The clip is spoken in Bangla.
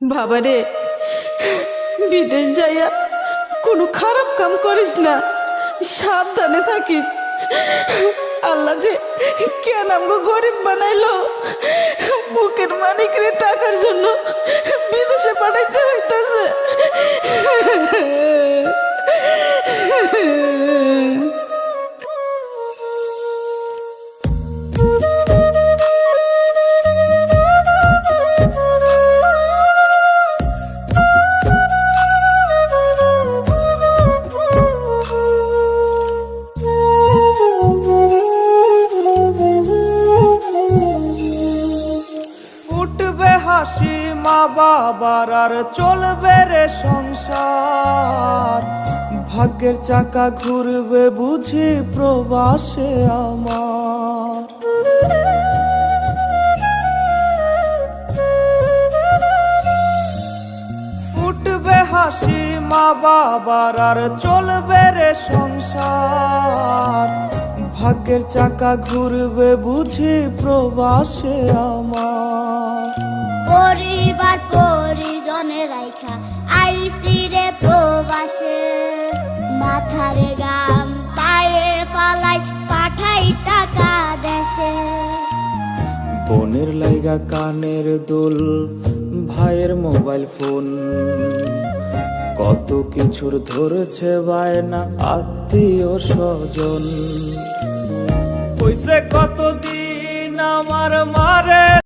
বাবারে, বিদেশ যাইয়া কোনো খারাপ কাম করিস না, সাবধানে থাকিস। আল্লাহ যে কেন আমগো গরিব বানাইলো, বুকের মানিকরে টাকার জন্য বিদেশে পাঠাইতে হইতাছে। ফুটবে হাসি মা বাবার, আর চলবে রে সংসার। ভাগ্যের চাকা ঘুরবে বুঝি প্রবাসে আমার। ফুটবে হাসি মা বাবার, আর চলবে রে সংসার। ভাগ্যের চাকা ঘুরবে বুঝি প্রবাসে আমার। পরিবার পরিজনে রাইখা আইসি রে প্রবাসে, মাথারে গাম পায়ে ফালাই পাঠাই টাকা দেশে। বোনের লাইগা কানের দুল, ভাইয়ের মোবাইল ফোন, কত কিছুর ধরেছে বায়না আত্মীয় স্বজন। কইছে কতদিন আমার মারে